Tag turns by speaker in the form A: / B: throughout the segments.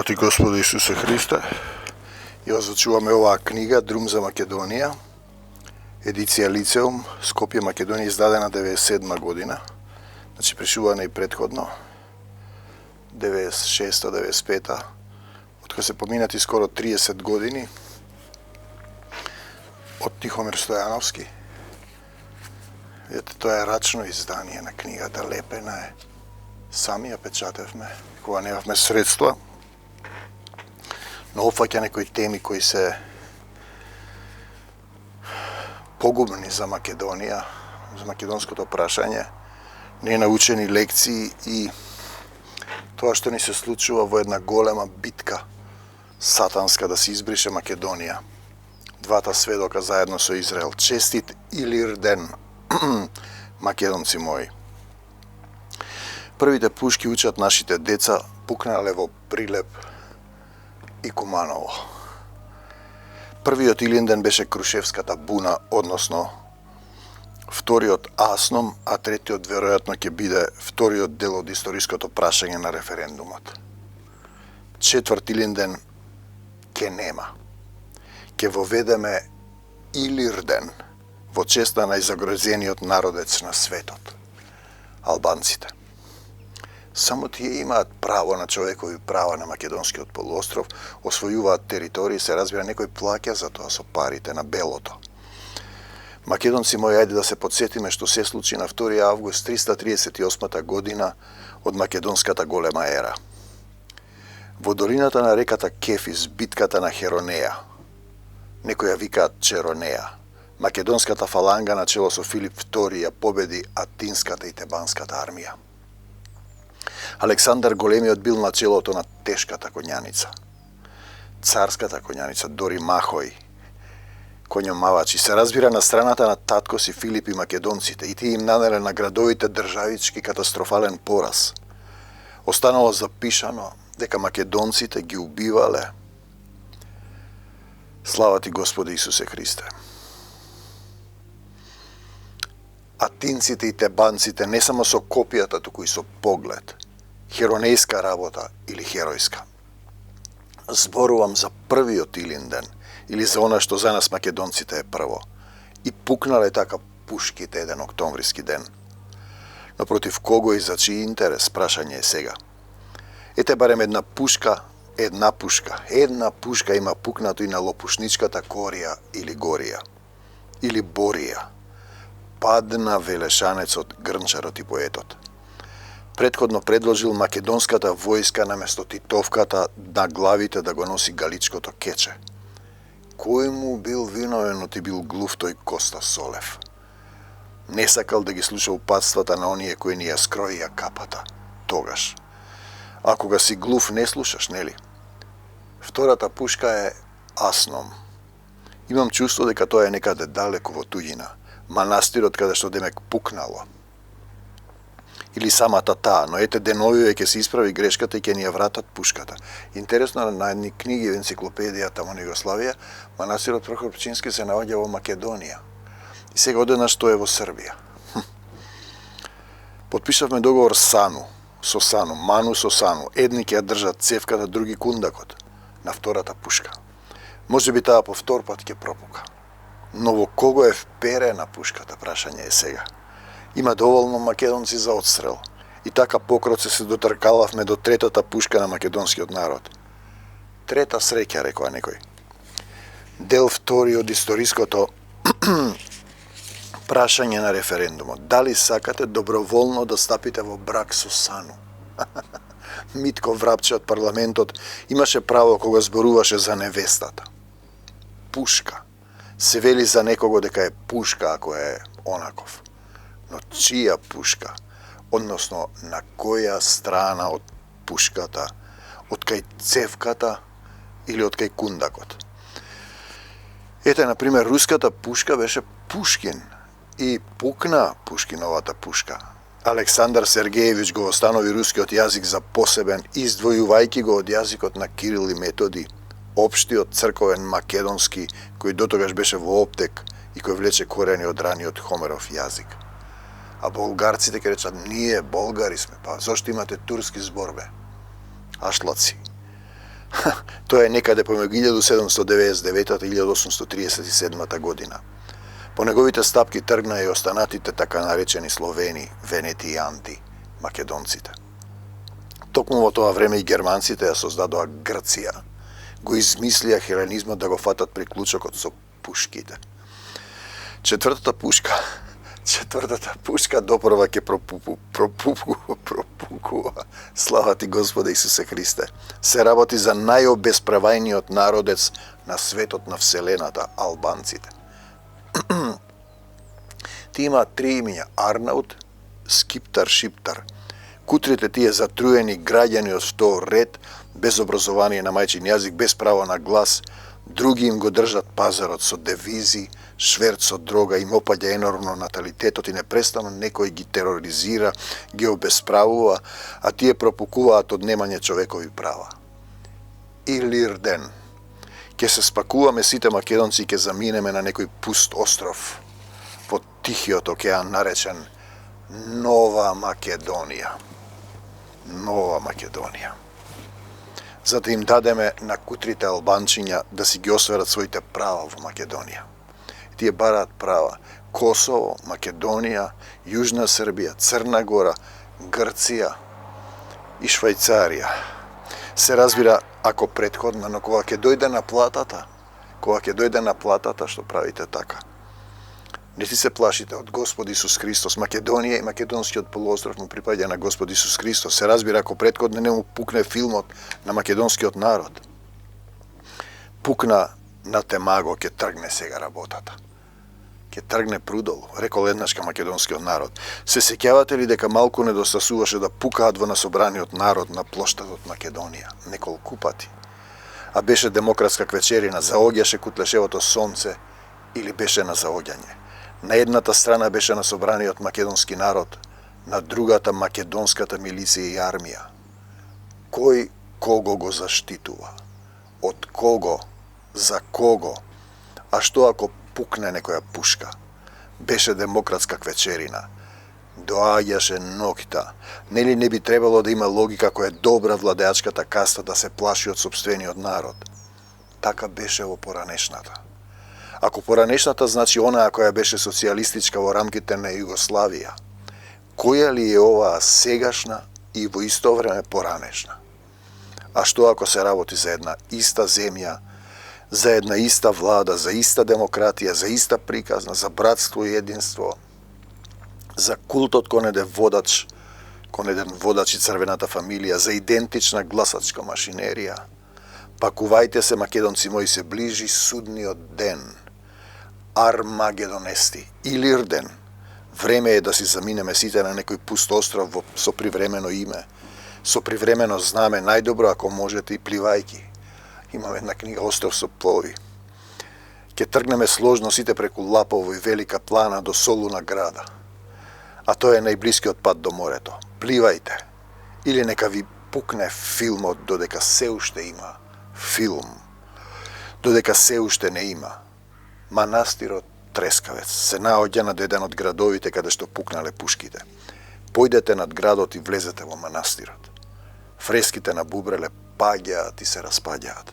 A: Ти Господи Исусе Христе, ја зачуваме оваа книга Друм за Македонија, едиција Лицеум, Скопје, Македонија, издадена 97 година, значи пришувана и предходно, 96-95, откако се поминати скоро 30 години од Тихомир Стојановски. Ете, тоа е рачно издание на книгата, лепена е. Сами ја печатевме, кога немавме средства, но опфаќа некои теми кои се погубни за Македонија, за македонското прашање, ненаучени лекции и тоа што ни се случува во една голема битка сатанска да се избрише Македонија. Двата сведока заедно со Израел. Честит Илир ден, македонци мои. Првите пушки учат нашите деца пукнале во Прилеп и Куманово. Првиот Илинден беше Крушевската буна, односно вториот Асном, а третиот веројатно ќе биде вториот дел од историското прашање на референдумот. Четврт Илинден ќе нема. Ќе воведеме Илирден во честа најзагрозениот народец на светот, албанците. Само тие имаат право на човекови права на македонскиот полуостров, освојуваат територии, се разбира некој плаќа за тоа со парите на белото. Македонци мои, ајде да се подсетиме што се случи на 2 август 338 година од македонската голема ера. Во долината на реката Кефис, битката на Херонеја, некои ја викаат Черонеја, македонската фаланга на чело со Филип II ја победи атинската и тебанската армија. Александар Големиот бил на челото на тешката конјаница. Царската конјаница, Дори Махој, конјомавачи, се разбира на страната на татко си Филип и македонците, и тие им нанеле на градовите државички катастрофален пораз. Останало запишано дека македонците ги убивале. Слава ти Господи Исусе Христе. Атинците и тебанците не само со копијата, туку и со поглед. Херонејска работа или херојска. Зборувам за првиот Илинден, или за она што за нас македонците е прво. И пукнале така пушките еден октомвриски ден. Но против кого и за чиј интерес, прашање е сега. Ете барем една пушка има пукнато и на лопушничката Корија или Горија, или Борија. Падна велешанецот, грнчарот и поетот. Предходно предложил македонската војска наместо Титовката на главите да го носи галичкото кече. Кој му бил виновенот и бил глув тој Коста Солев? Не сакал да ги слуша упатствата на оние кои ни ја скроија капата. Тогаш. А кога си глув не слушаш, нели? Втората пушка е Асном. Имам чувство дека тоа е некаде далеко во туѓина. Манастирот каде што демек пукнало. Или самата таа, но ете деновиве ќе се исправи грешката и ќе ни ја вратат пушката. Интересно, на едни книги во енциклопедијата во Југославија, манастирот Прохорчински се наоѓа во Македонија. И сега одеднаш тоа е во Србија. Подпишавме договор со Сану, Ману со Сану. Едни ќе ја држат цевката, други кундакот на втората пушка. Може би таа по втор пат ќе пропука. Но во кого е вперена пушката, прашање е сега. Има доволно македонци за одстрел. И така покроце се дотркалавме до третата пушка на македонскиот народ. Трета среќа, рекоа некој. Дел втори од историското прашање на референдумот. Дали сакате доброволно да стапите во брак со Сану? Митко Врапче од парламентот имаше право кога зборуваше за невестата. Пушка. Се вели за некого дека е пушка ако е онаков. Но чија пушка? Односно, на која страна од пушката? Од кај цевката или од кај кундакот? Ете, например, руската пушка беше Пушкин и пукна Пушкиновата пушка. Александар Сергеевич го останови рускиот јазик за посебен, издвојувајќи го од јазикот на Кирил и Методи, општиот црковен македонски, кој дотогаш беше во оптек и кој влече корени од раниот Хомеров јазик. А болгарците ќе речат, ние болгари сме, па зошто имате турски збор бе? Ашлаци. Тоа е некаде помеѓу 1799 и 1837 година. По неговите стапки тргна и останатите така наречени Словени, Венетијанти, македонците. Токму во тоа време и германците ја создадоа Грција. Го измислија хеленизмот да го фатат при клучокот со пушките. Четвртата пушка допрва ќе пропукува. Слава ти Господе Исусе Христе. Се работи за најобесправајниот народец на светот на вселената, албанците. Ти има три имиња: Арнаут, Скиптар, Шиптар. Кутрите тие затруени граѓани од втор ред, без образование на мајчин јазик, без право на глас, други им го држат пазарот со девизи, шверт со дрога, им опаѓа енормно наталитетот и непрестанно некој ги тероризира, ги обесправува, а тие пропукуваат од немање човекови права. Илирден. Ке се спакуваме сите македонци и ке заминеме на некој пуст остров во Тихиот океан наречен Нова Македонија. Нова Македонија. За да им дадеме на кутрите албанчиња да си ги осварат своите права во Македонија. Тие бараат права: Косово, Македонија, Јужна Србија, Црна Гора, Грција и Швајцарија. Се разбира, ако претходно, но кога ќе дојде на платата, што правите така? Не си се плашите од Господ Исус Христос. Македонија и македонскиот полуостров му припаѓа на Господ Исус Христос. Се разбира, ако претходно не му пукне филмот на македонскиот народ. Пукна на Темаго, ќе тргне сега работата. Ќе тргне прудол, рекол еднашка македонскиот народ. Се сеќавате ли дека малку недостасуваше да пукаат во насобраниот народ на плоштадот Македонија? Неколку пати. А беше демократска квечерина, заоѓаше кутлешевото сонце или беше на заоѓање. На едната страна беше насобраниот македонски народ, на другата македонската милиција и армија. Кој кого го заштитува? Од кого? За кого? А што ако пукне некоја пушка? Беше демократска квечерина. Доаѓаше ноќта. Нели не би требало да има логика која е добра владеачката каста да се плаши од сопствениот народ? Така беше во поранешната. Ако поранешната значи онаа која беше социјалистичка во рамките на Југославија, која ли е оваа сегашна и во исто време поранешна? А што ако се работи за една иста земја, за една иста влада, за иста демократија, за иста приказна, за братство и единство, за култот кон еден водач и црвената фамилија, за идентична гласачка машинерија? Пакувајте се, македонци мои, се ближи судниот ден. Армагедонести, Илирден. Време е да си заминеме сите на некој пуст остров со привремено име, со привремено знаме, најдобро ако можете и пливајки. Имаме една книга Остров со плови. Ке тргнеме сложно сите преку Лапово и Велика Плана до Солуна града. А тоа е најблискиот пат до морето. Пливајте. Или нека ви пукне филмот додека се уште има филм. Додека се уште не има. Манастирот Трескавец се наоѓа над еден од градовите каде што пукнале пушките. Појдете над градот и влезете во манастирот. Фреските на бубреле паѓаат и се распаѓаат.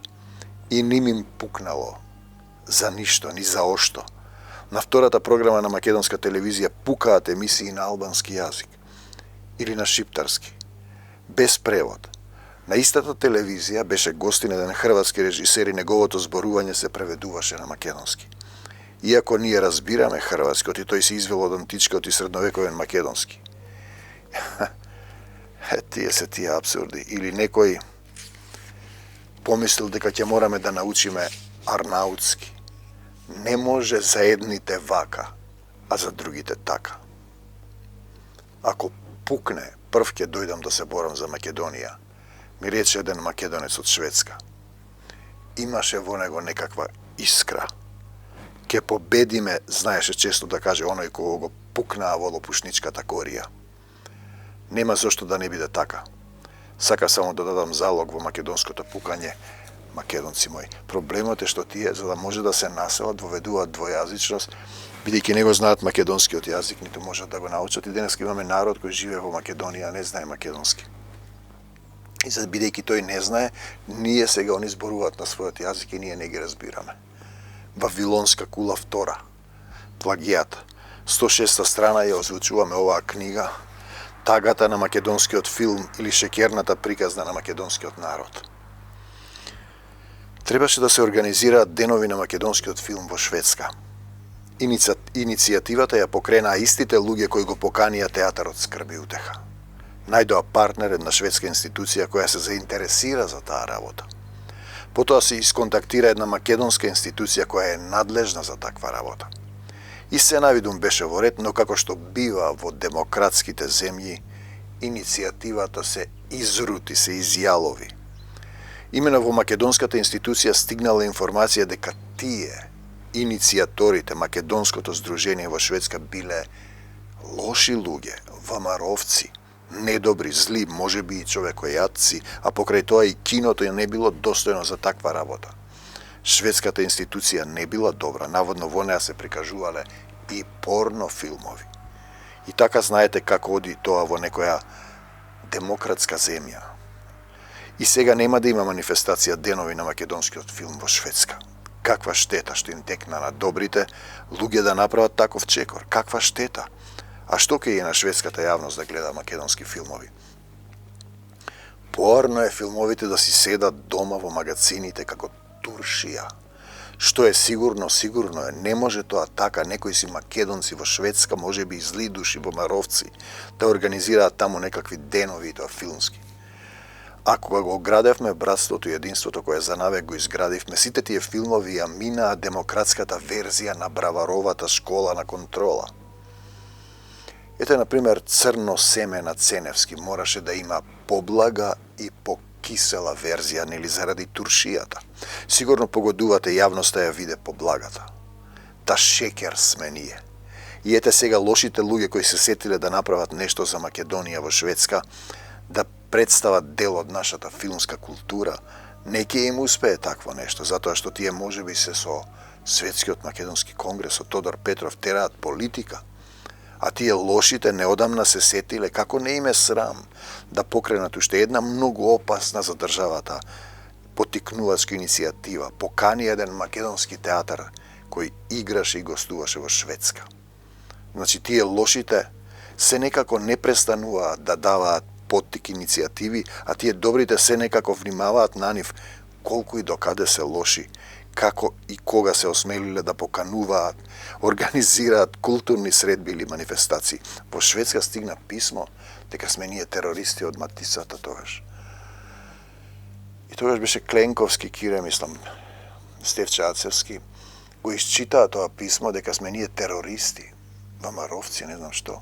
A: И ним им пукнало за ништо, ни за ошто. На втората програма на македонска телевизија пукаат емисии на албански јазик или на шиптарски, без превод. На истата телевизија беше гостин еден хрватски режисер и неговото зборување се преведуваше на македонски. Иако ние разбираме хрватскиот и тој се извел од античкиот и средновековен македонски. Тие се тие апсурди. Или некој помислил дека ќе мораме да научиме арнаутски. Не може за едните вака, а за другите така. Ако пукне, прв ќе дојдам да се борам за Македонија, ми рече еден македонец од Шведска. Имаше во него некаква искра. Ке победиме, знаеше често да каже оној кој го пукнаа во лопушничката корија. Нема зошто да не биде така. Сака само да дадам залог во македонското пукање. Македонци мои, проблемот е што тие, за да може да се населат, воведуваат двојазичност, бидејќи не го знаат македонскиот јазик, ниту можат да го научат. И денес имаме народ кој живее во Македонија, а не знае македонски. И за бидејќи тој не знае, ние сега они зборуваат на својот јазик и ние не ги разбираме. Вавилонска кула втора. Плагијат. 106 страна ја озвучуваме оваа книга. Тагата на македонскиот филм или шеќерната приказна на македонскиот народ. Требаше да се организираат денови на македонскиот филм во Шведска. Иницијативата ја покренаа истите луѓе кои го поканија театарот Скрби и утеха. Најдоа партнер една шведска институција која се заинтересира за таа работа. Потоа се исконтактира една македонска институција која е надлежна за таква работа. И се навидум беше во ред, но како што бива во демократските земји, иницијативата се изрути, се изјалови. Имено во македонската институција стигнала информација дека тие, иницијаторите, македонското здружение во Шведска, биле лоши луѓе, вамаровци, недобри, зли, можеби и човекојатци, а покрај тоа и киното не било достојно за таква работа. Шведската институција не била добра, наводно во неа се прикажувале и порно филмови. И така знаете како оди тоа во некоја демократска земја. И сега нема да има манифестација денови на македонскиот филм во Шведска. Каква штета што им текна на добрите луѓе да направат таков чекор? Каква штета? А што ќе е на шведската јавност да гледа македонски филмови? Поарно е филмовите да си седат дома во магазините како туршија. Што е сигурно, сигурно е. Не може тоа така. Некои си македонци во Шведска, може би и зли души вамаровци, да организираат таму некакви денови и тоа филмски. А кога го градевме братството и единството кое за навек го изградивме, сите тие филмови ја минаа демократската верзија на Браваровата школа на контрола. Ете, например, Црно семе на Ценевски мораше да има поблага и покисела верзија, нели заради туршијата. Сигурно погодувате јавноста ја виде поблагата. Та шекер сме ние. И ете сега лошите луѓе кои се сетиле да направат нешто за Македонија во Шведска, да представат дел од нашата филмска култура, не ќе им успее такво нешто, затоа што тие можеби се со Светскиот македонски конгрес, со Тодор Петров тераат политика, а тие лошите неодамна се сетиле како не им е срам да покренат уште една многу опасна за државата поттикнувачка иницијатива, покани еден македонски театар кој играше и гостуваше во Шведска. Значи, тие лошите се некако не престануваат да даваат поттик иницијативи, а тие добрите се некако внимаваат на нив колку и докаде се лоши, како и кога се осмелиле да покануваат, организираат културни средби или манифестации. Во Шведска стигна писмо дека сме ние терористи од матицата тогаш. И тогаш беше Кленковски, Кире, мислам, Стефче Ацевски, го исчитаа тоа писмо дека сме ние терористи, вамаровци, не знам што.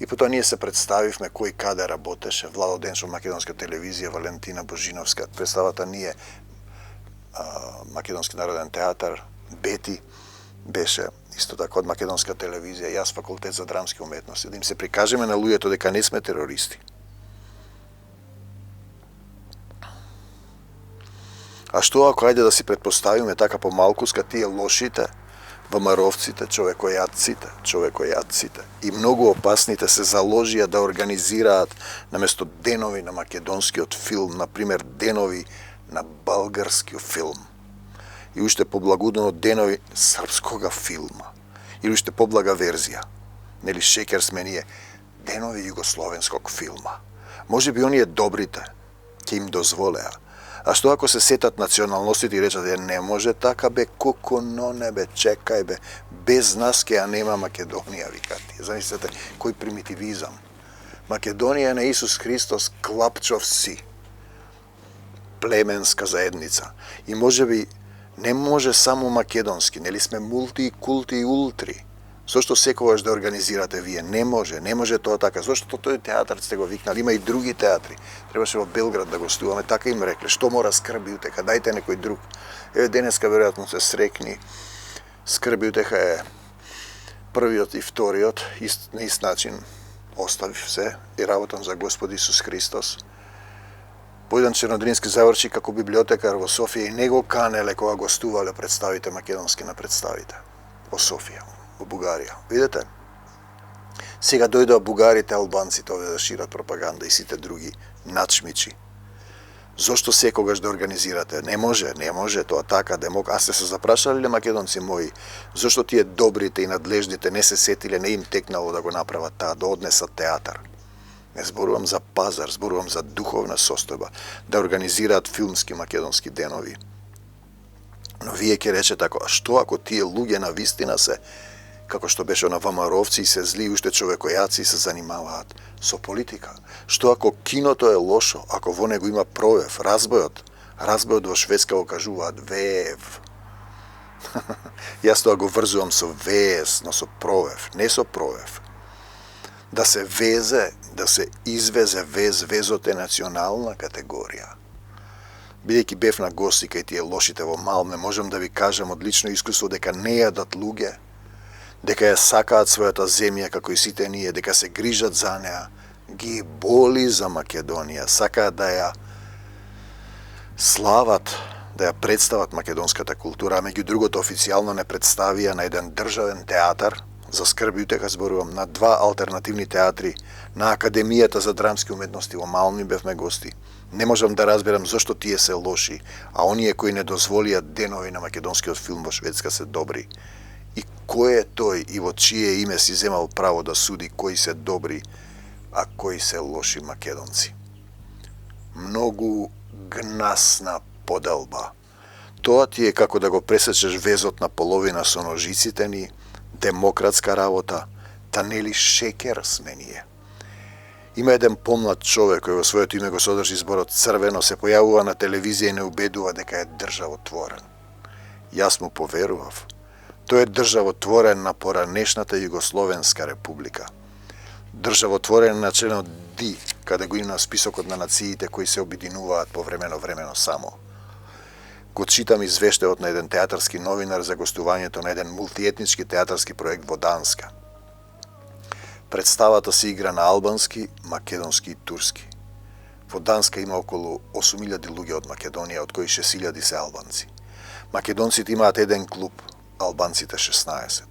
A: И потоа ние се представивме кој каде работеше, Владо Денчов, Македонска телевизија, Валентина Божиновска, представата ние, Македонски народен театар, Бети беше исто така од Македонска телевизија, јас факултет за драмски уметности, да им се прикажеме на луѓето дека не сме терористи. А што ако ајде да си предпоставиме така помалкуска тие лошите, вамаровците, човекојатците и многу опасните се заложија да организираат наместо денови на македонскиот филм, например денови на българскиот филм. И уште поблагудно денови српскога филма. Или уште поблага верзија. Нели шекер сме ние, денови југословенског филма. Може би оние добрите ќе им дозволеа. А што ако се сетат националностите и речат, не може така бе, куку, но не бе, чекај бе, без нас ке ја нема Македонија, викат. Замислете, кој примитивизам. Македонија на Исус Христос клапчов си, племенска заедница. И може би не може само македонски, нели сме мулти, култи и ултри. Зошто секогаш да организирате вие? Не може тоа така. Зошто тој театар сте го викнали? Има и други театри. Требаше во Белград да гостуваме, така им рекле. Што мора Скрби утеха? Дајте некој друг. Еве денеска веројатно се срекни. Скрби утеха е првиот и вториот, на ист начин оставив се и работам за Господ Исус Христос. Бојдан Чернодрински заврши како библиотекар во Софија и него канеле кога гостувале представите македонски на представите во Софија, во Бугарија. Видете? Сега дојдоа бугарите, албанците овде да шират пропаганда и сите други начмичи. Зошто секогаш да организирате? Не може тоа така. А сте се запрашале македонци мои, зошто тие добрите и надлежните не се сетиле, не им текнало да го направат таа, да однесат театар? Не зборувам за пазар, зборувам за духовна состојба, да организираат филмски македонски денови. Но вие ќе речете ако, што ако тие луѓе на вистина се, како што беше на ВМРО-вци и се зли уште човекојаци и се занимаваат со политика? Што ако киното е лошо, ако во него има провев, разбојот во Шведска го кажуваат веев. Јас тоа го врзувам со веес, но со провев, не со провев. Да се везе, да се извезе везот е национална категорија. Бидејќи бев на гости кај тие лошите во Малме, можам да ви кажам од лично искуство дека не јадат луѓе, дека ја сакаат својата земја како и сите ние, дека се грижат за неа, ги боли за Македонија, сакаат да ја слават, да ја представат македонската култура, а меѓу другото официјално не представија на еден државен театар, за скрби утеха зборувам, на 2 алтернативни театри, на Академијата за драмски уметности во Малми бевме гости. Не можам да разберам зошто тие се лоши, а оние кои не дозволија денови на македонскиот филм во Шведска се добри. И кој е тој и во чие име си земал право да суди кои се добри, а кои се лоши македонци? Многу гнасна поделба. Тоа ти е како да го пресечеш везот на половина со ножиците ни, демократска работа, та нели шекер сме ние. Има еден помлад човек кој во своето име го содржи зборот црвено, се појавува на телевизија и не убедува дека е државотворен. Јас му поверував. Тој е државотворен на поранешната Југословенска република. Државотворен на членот Ди, каде го има списокот на нациите кои се обединуваат повремено само. Го читам извештајот на еден театарски новинар за гостувањето на еден мултиетнички театарски проект во Данска. Представата се игра на албански, македонски и турски. Во Данска има околу 8000 луѓе од Македонија, од кои 6000 се албанци. Македонците имаат еден клуб, албанците 16.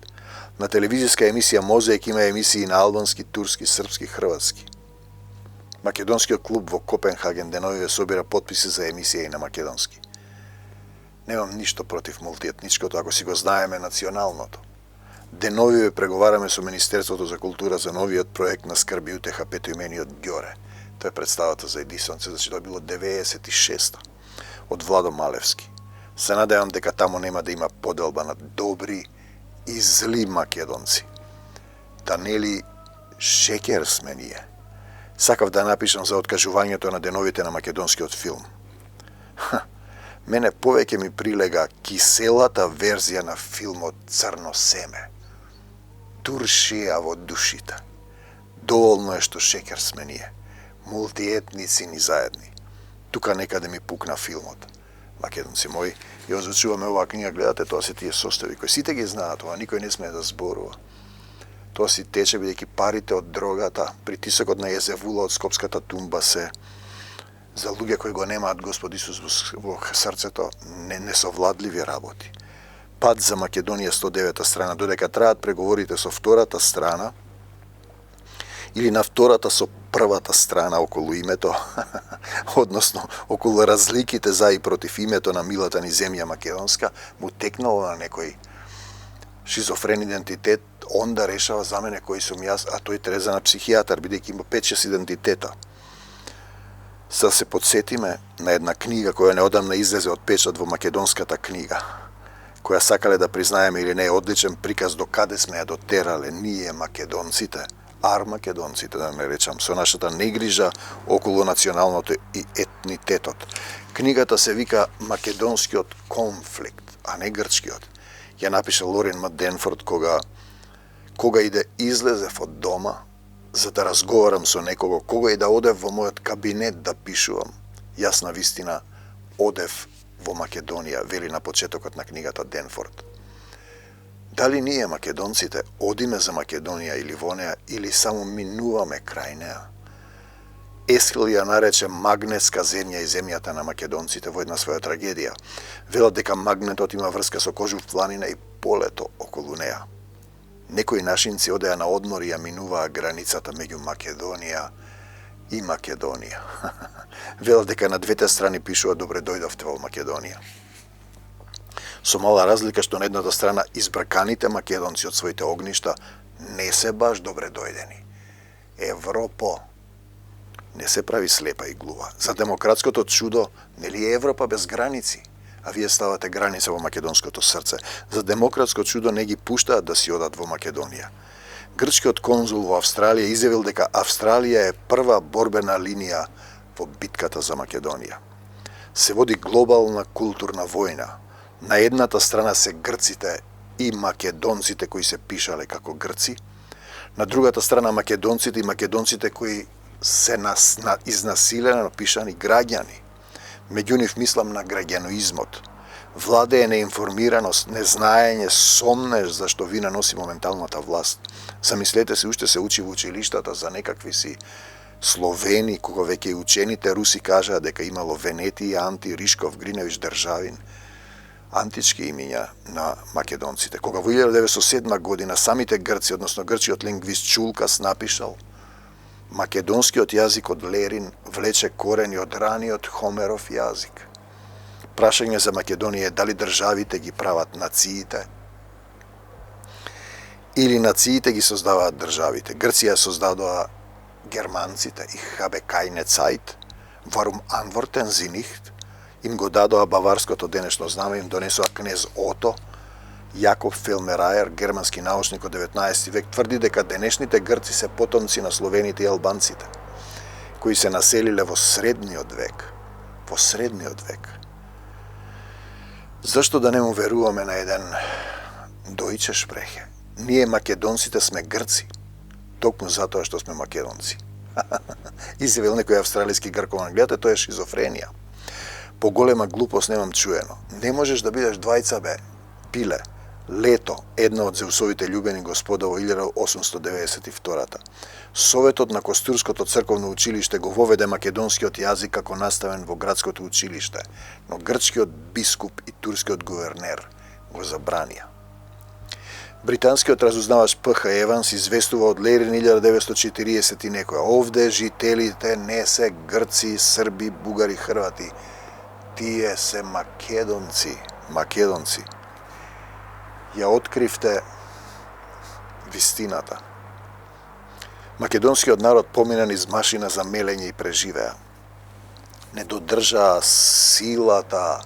A: На телевизиска емисија Мозаик има емисии на албански, турски, српски, хрватски. Македонскиот клуб во Копенхаген деновиве собира потписи за емисија и на македонски. Немам ништо против мултиетничкото, ако си го знаеме националното. Деновиве преговараме со Министерството за култура за новиот проект на скрби утеха петоимениот Ѓоре. Тоа е представата за Едисонце, значи тоа било 96-та, од Владо Малевски. Се надевам дека таму нема да има поделба на добри и зли македонци. Да нели шекер сме ние. Сакав да напишам за откажувањето на деновите на македонскиот филм. Мене повеќе ми прилега киселата верзија на филмот Црно семе. Туршија во душите. Доволно е што шекер сме ние. Мултиетници ни заедни. Тука некаде ми пукна филмот. Македонци мои, ја озвучуваме оваа книга, гледате, тоа се тие состојби кои сите ги знаат, ова никој не смее да зборува. Тоа си тече бидејќи парите од дрогата, притисокот на Језевула од скопската тумба се за луѓе кои го немаат Господ Исус во срцето, несовладливи работи. Пат за Македонија 109 страна, додека траат преговорите со втората страна, или на втората со првата страна околу името, односно околу разликите за и против името на милата ни земја македонска, му текнало на некој шизофрен идентитет, онда решава за мене кој сум јас, а тој треза на психијатар, бидејќи има 5-6 идентитета. Са се подсетиме на една книга која неодамна излезе од печат во македонската книга, која сакале да признаеме или не е одличен приказ до каде сме ја дотерале ние македонците, македонците да не речам, со нашата негрижа околу националното и етнитетот. Книгата се вика Македонскиот конфликт, а не грчкиот. Ја напиша Лорен Денфорд кога и да излезев од дома, за да разговарам со некого, кога и да одев во мојот кабинет да пишувам. Јас на вистина одев во Македонија, вели на почетокот на книгата Денфорд. Дали ние македонците одиме за Македонија или во неа, или само минуваме крај неа? Есхил ја нарече магнетска земја и земјата на македонците во една своја трагедија. Велат дека магнетот има врска со Кожув планина и полето околу неа. Некои нашинци одеа на одмор и ја минуваа границата меѓу Македонија и Македонија. велат дека на двете страни пишува добре дојдовте во Македонија. Со мала разлика што на едната страна избрканите македонци од своите огништа не се баш добре дојдени. Европо не се прави слепа и глува. За демократското чудо, нели е Европа без граници? А вие ставате граница во македонското срце. За демократско чудо не ги пуштаат да си одат во Македонија. Грчкиот конзул во Австралија изјавил дека Австралија е прва борбена линија во битката за Македонија. Се води глобална културна војна. На едната страна се грците и македонците кои се пишале како грци, на другата страна македонците и македонците кои се изнасилено пишани граѓани. Меѓу нив мислам на граѓаноизмот. Владее неинформираност, незнаење, сомнеш зашто вина носи моменталната власт. Замислете се, уште се учи во училиштата за некакви си Словени, кога веќе и учените руси кажаа дека имало Венети, Анти, Ришков, Гриневич, Државин, антички имиња на македонците. Кога во 1907 година самите грци, односно грчиот лингвист Чулкас напишал македонскиот јазик од Лерин влече корени од раниот Хомеров јазик. Прашање за Македонија е дали државите ги прават нациите или нациите ги создаваат државите. Грција создадоа германците и хабе кајне цајт, варум анвортен зинихт, им го дадоа баварското денешно знаме, им донесоа кнез Ото. Јакоб Фелмерајер, германски научник од 19 век, тврди дека денешните грци се потомци на словените и албанците, кои се населиле во средниот век. Во средниот век. Зашто да не му веруваме на еден дојче шпрехе? Ние македонците сме грци, токму затоа што сме македонци. Изјавил некој австралиски гркоман, гледате, тоа е шизофренија. Поголема глупост немам чуено. Не можеш да бидеш двајца, бе. Пиле, Лето, една од Зеусовите љубени господа во 1892-та. Советот на Костурското црковно училиште го воведе македонскиот јазик како наставен во градското училиште, но грчкиот бискуп и турскиот гувернер го забранија. Британскиот разузнавач П.Х. Еванс известува од Лерин 1940 и некоја. Овде жителите не се грци, срби, бугари, хрвати. Тие се македонци. Македонци. Ја откривте вистината. Македонскиот народ помина низ машина за мелење и преживеа. Не додржаа силата,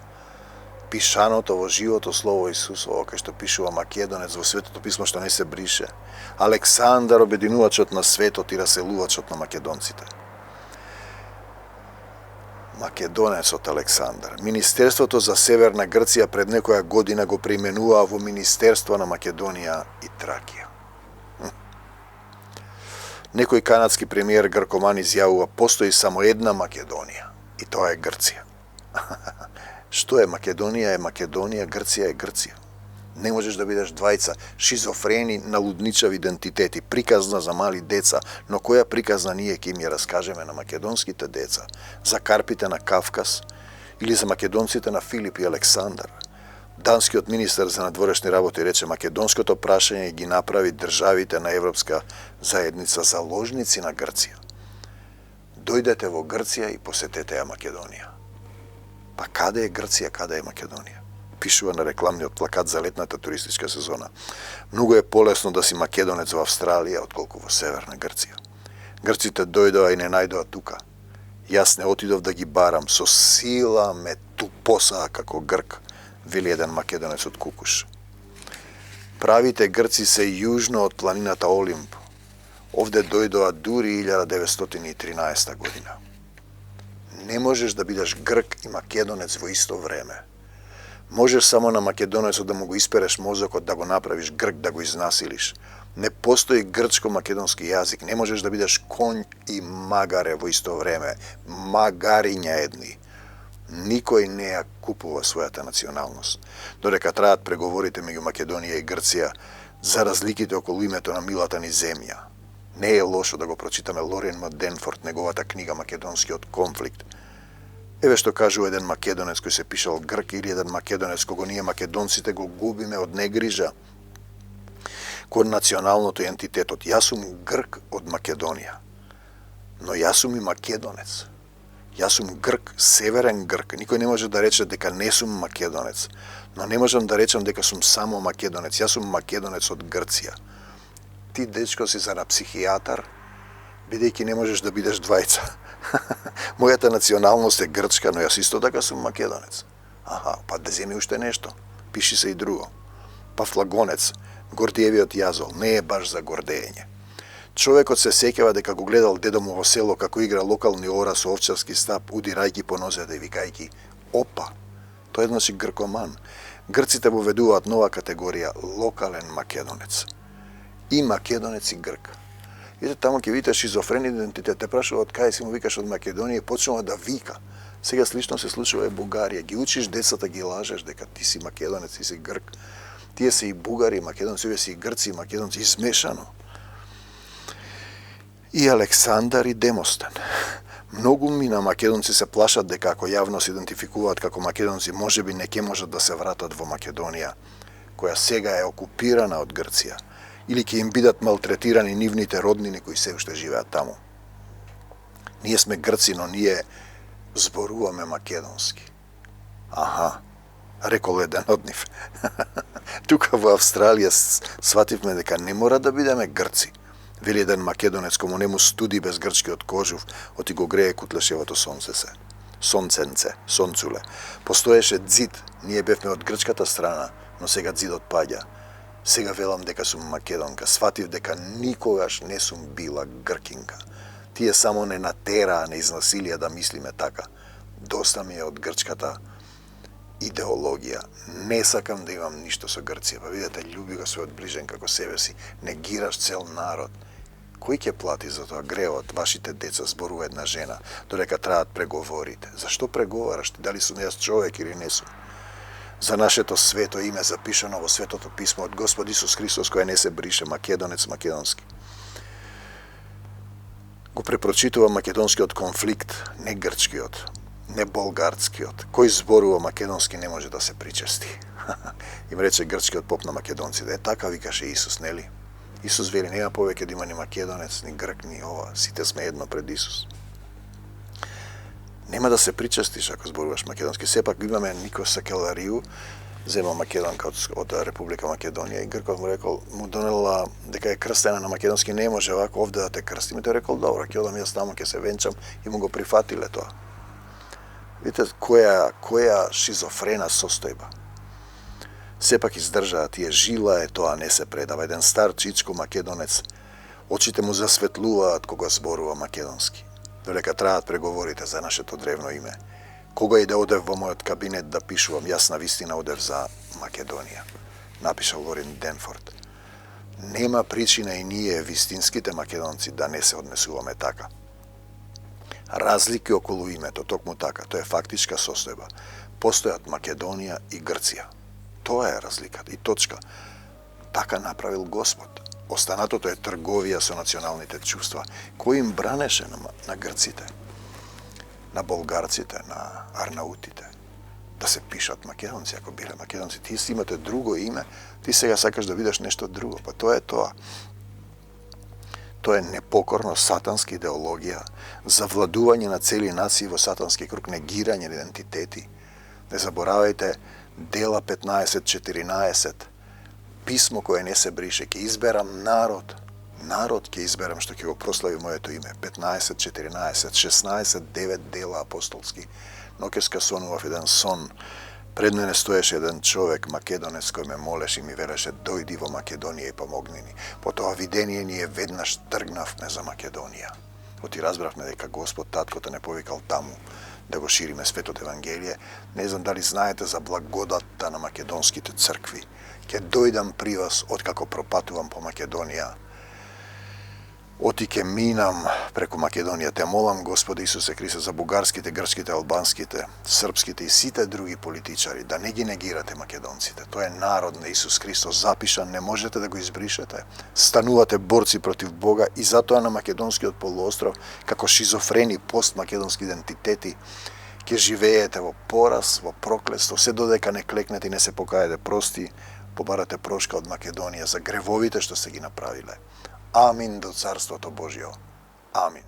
A: пишаното во живото слово Исусово, кај што пишува македонец во Светото писмо што не се брише. Александар, обединувачот на светот и раселувачот на македонците. Македонецот Александар. Министерството за Северна Грција пред некоја година го преименуваа во Министерство на Македонија и Тракија. Некој канадски премиер гркоман изјавува: постои само една Македонија, и тоа е Грција. Што е Македонија? Е Македонија, Грција е Грција. Не можеш да бидеш двајца, шизофрени, налудничави идентитети, приказна за мали деца, но која приказна ние ќе им ја раскажеме на македонските деца, за карпите на Кавказ или за македонците на Филип и Александар? Данскиот министер за надворешни работи рече: македонското прашање ги направи државите на Европска заедница заложници на Грција. Дојдете во Грција и посетете ја Македонија. Па каде е Грција, каде е Македонија? Пишува на рекламниот плакат за летната туристичка сезона. Многу е полесно да си македонец во Австралија отколку во Северна Грција. Грците дојдоа и не најдоа тука. Јас не отидов да ги барам, со сила ме тупосаа како грк, вели еден македонец од Кукуш. Правите грци се јужно од планината Олимп. Овде дојдоа дури 1913 година. Не можеш да бидеш грк и македонец во исто време. Можеш само на македонецот да му го испереш мозокот, да го направиш грк, да го изнасилиш. Не постои грчко-македонски јазик. Не можеш да бидеш конј и магаре во исто време. Магариња едни. Никој не ја купува својата националност. Додека траат преговорите меѓу Македонија и Грција за разликите околу името на милата ни земја. Не е лошо да го прочитаме Лорен Денфорд, неговата книга Македонскиот конфликт. Еве што кажува еден македонец кој се пишал грк или еден македонец кого ние македонците го губиме од негрижа кон националното идентитетот. Јас сум грк од Македонија, но јас сум и македонец. Јас сум Грк, северен Грк. Никој не може да рече дека не сум македонец. Но не можам да речам дека сум само македонец. Јас сум македонец од Грција. Ти, дечко, си за на психијатар, бидејќи не можеш да бидеш двајца. Мојата националност е грчка, но јас исто така сум македонец. Аха, па да земи уште нешто. Пиши се и друго. Пафлагонец, Гордиевиот јазол, не е баш за гордење. Човекот се сеќава дека го гледал дедо му во село како игра локални ора со овчарски стап, удирајќи по нозете и викајќи опа. Тој значи гркоман. Грците воведуваат нова категорија локален македонец. И македонец и грк. Ете таму ќе видите шизофрен идентитет. Те прашуваат кај си, му викаш од Македонија, и почнува да вика. Сега слично се случува и Бугарија. Ги учиш децата, ги лажеш дека ти си македонец, ти си грк. Тие се и бугари, и македонци, овие се и грци, и македонци, измешано. И Александар и Демостен. Многу мина македонци се плашат дека ако јавно се идентификуваат како македонци, можеби не ќе можат да се вратат во Македонија, која сега е окупирана од Грција, или ќе им бидат малтретирани нивните роднини кои се уште живеат таму. Ние сме грци, но ние зборуваме македонски. Аха, рекол еден од нив. Тука во Австралија свативме дека не мора да бидеме грци. Вели еден македонец, кому не му студи без грчкиот кожув, оти го грее кутлешевото сонцуле. Постоеше ѕид, ние бевме од грчката страна, но сега ѕидот паѓа. Сега велам дека сум македонка, сватив дека никогаш не сум била гркинка. Тие само не натераа, не изнасилија да мислиме така. Доста ми е од грчката идеологија. Не сакам да имам ништо со Грција. Па видете, љуби го својот ближен како себе си. Негираш цел народ. Кој ќе плати за тоа греот? Вашите деца, зборува една жена, додека траат преговорите. Зашто преговараш ти? Дали сум јас човек или не сум? За нашето свето име запишано во Светото писмо од Господ Исус Христос, кој не се брише, македонец македонски. Го препрочитува македонскиот конфликт, не грчкиот, не болгарскиот. Кој зборува македонски не може да се причести. Им рече грчкиот поп на македонците. Е, така викаше Исус, нели? Исус вели, нема повеќе да има ни македонец, ни грк, ни ова. Сите сме едно пред Исус. Нема да се причестиш ако зборуваш македонски. Сепак имаме Никос Сакеларију, зема македонка од Република Македонија, и гркот му рекол, му донела дека е крстена на македонски, не може вако овде да те крстиме. Тој рекол, добро, ќе одам јас таму, ќе се венчам, и му го прифатиле тоа. Видите која шизофрена состојба. Сепак издржаа тие, жила е тоа, не се предава. Еден стар чичко македонец, очите му засветлуваат кога зборува македонски. Додека траат преговорите за нашето древно име. Кога и да одев во мојот кабинет да пишувам, јас на вистина одев за Македонија. Напишал Лорин Денфорд. Нема причина и ние, вистинските македонци, да не се однесуваме така. Разлики околу името, токму така, тоа е фактичка состојба. Постојат Македонија и Грција. Тоа е разликата и точка. Така направил Господ. Останатото е трговија со националните чувства. Кој им бранеше на грците, на болгарците, на арнаутите, да се пишат македонци, ако биле македонци. Ти си имате друго име, ти сега сакаш да видиш нешто друго. Па тоа е тоа. Тоа е непокорно сатанска идеологија, завладување на цели нации во сатански круг, негирање на идентитети. Не заборавајте Дела 15:14, писмо кое не се брише, ќе изберам народ. Народ ќе изберам што ќе го прослави моето име. 15:14, 16:9 дела апостолски. Ноќеска сонував еден сон. Пред мене стоеше еден човек, македонец, кој ме молеше и ми велеше, дојди во Македонија и помогни ни. По тоа видение ние веднаш тргнавме за Македонија. Оти разбравме дека Господ таткото не повикал таму да го шириме светото Евангелие. Не знам дали знаете за благодатта на македонските цркви. Ќе дојдам при вас откако пропатувам по Македонија. Оти ќе минам преку Македонија. Те молам, Господи Исусе Христе, за бугарските, грчките, албанските, српските и сите други политичари, да не ги негирате македонците. Тоа е народ на Исус Христос, запишан, не можете да го избришете. Станувате борци против Бога и затоа на македонскиот полуостров, како шизофрени постмакедонски идентитети, ќе живеете во пораз, во проклетство, се додека не клекнете и не се покаете прости, побарате прошка од Македонија за гревовите што се ги направиле. Амин до Царството Божјо. Амин.